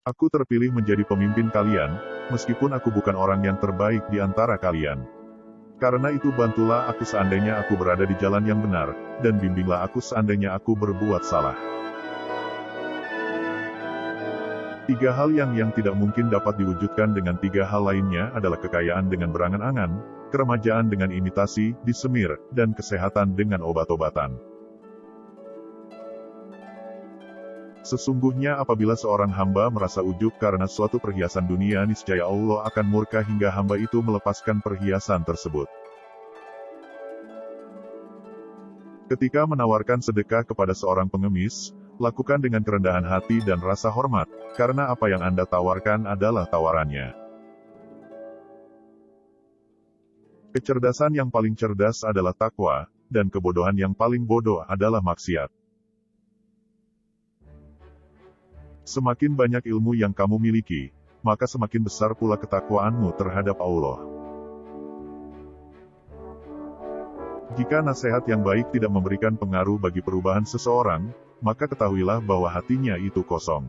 Aku terpilih menjadi pemimpin kalian, meskipun aku bukan orang yang terbaik di antara kalian. Karena itu bantulah aku seandainya aku berada di jalan yang benar, dan bimbinglah aku seandainya aku berbuat salah. Tiga hal yang tidak mungkin dapat diwujudkan dengan tiga hal lainnya adalah kekayaan dengan berangan-angan, keremajaan dengan imitasi, disemir, dan kesehatan dengan obat-obatan. Sesungguhnya apabila seorang hamba merasa ujub karena suatu perhiasan dunia, niscaya Allah akan murka hingga hamba itu melepaskan perhiasan tersebut. Ketika menawarkan sedekah kepada seorang pengemis, lakukan dengan kerendahan hati dan rasa hormat, karena apa yang Anda tawarkan adalah tawarannya. Kecerdasan yang paling cerdas adalah takwa, dan kebodohan yang paling bodoh adalah maksiat. Semakin banyak ilmu yang kamu miliki, maka semakin besar pula ketakwaanmu terhadap Allah. Jika nasihat yang baik tidak memberikan pengaruh bagi perubahan seseorang, maka ketahuilah bahwa hatinya itu kosong.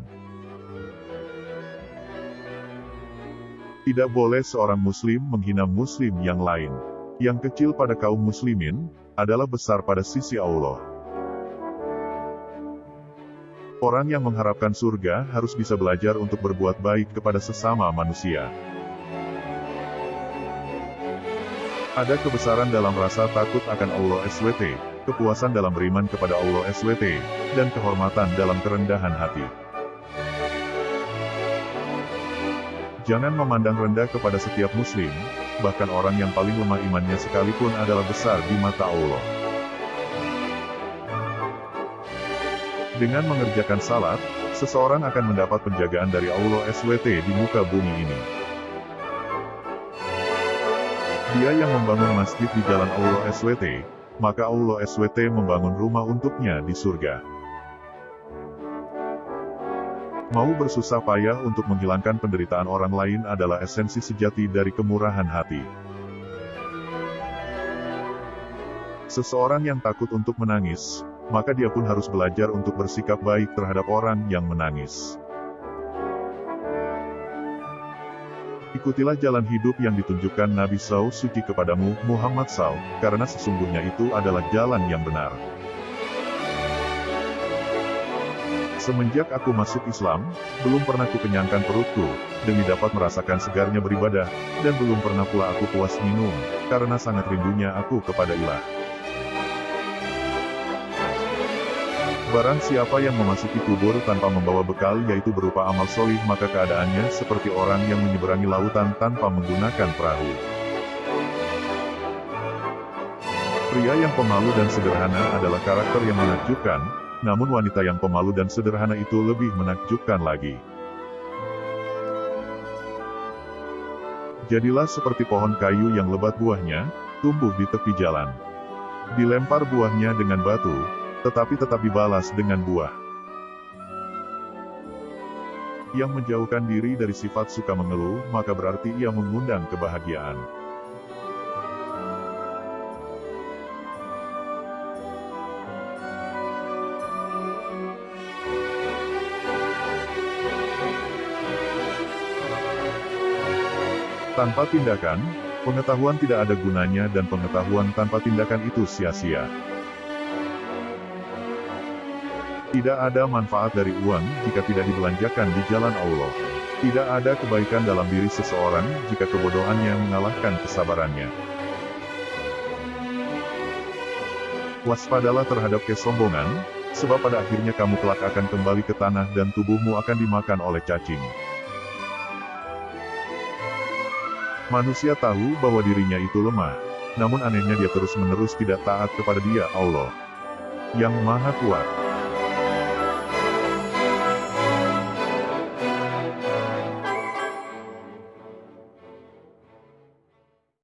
Tidak boleh seorang muslim menghina muslim yang lain. Yang kecil pada kaum muslimin, adalah besar pada sisi Allah. Orang yang mengharapkan surga harus bisa belajar untuk berbuat baik kepada sesama manusia. Ada kebesaran dalam rasa takut akan Allah SWT, kepuasan dalam beriman kepada Allah SWT, dan kehormatan dalam kerendahan hati. Jangan memandang rendah kepada setiap muslim, bahkan orang yang paling lemah imannya sekalipun adalah besar di mata Allah. Dengan mengerjakan salat, seseorang akan mendapat penjagaan dari Allah SWT di muka bumi ini. Dia yang membangun masjid di jalan Allah SWT, maka Allah SWT membangun rumah untuknya di surga. Mau bersusah payah untuk menghilangkan penderitaan orang lain adalah esensi sejati dari kemurahan hati. Seseorang yang takut untuk menangis, maka dia pun harus belajar untuk bersikap baik terhadap orang yang menangis. Ikutilah jalan hidup yang ditunjukkan Nabi SAW kepadamu, Muhammad SAW, karena sesungguhnya itu adalah jalan yang benar. Semenjak aku masuk Islam, belum pernah kukenyangkan perutku, demi dapat merasakan segarnya beribadah, dan belum pernah pula aku puas minum, karena sangat rindunya aku kepada Ilah. Barang siapa yang memasuki kubur tanpa membawa bekal yaitu berupa amal solih, maka keadaannya seperti orang yang menyeberangi lautan tanpa menggunakan perahu. Pria yang pemalu dan sederhana adalah karakter yang menakjubkan, namun wanita yang pemalu dan sederhana itu lebih menakjubkan lagi. Jadilah seperti pohon kayu yang lebat buahnya, tumbuh di tepi jalan. Dilempar buahnya dengan batu, tetapi tetap dibalas dengan buah. Yang menjauhkan diri dari sifat suka mengeluh, maka berarti ia mengundang kebahagiaan. Tanpa tindakan, pengetahuan tidak ada gunanya dan pengetahuan tanpa tindakan itu sia-sia. Tidak ada manfaat dari uang jika tidak dibelanjakan di jalan Allah. Tidak ada kebaikan dalam diri seseorang jika kebodohannya mengalahkan kesabarannya. Waspadalah terhadap kesombongan, sebab pada akhirnya kamu kelak akan kembali ke tanah dan tubuhmu akan dimakan oleh cacing. Manusia tahu bahwa dirinya itu lemah, namun anehnya dia terus-menerus tidak taat kepada Dia, Allah yang Maha Kuat.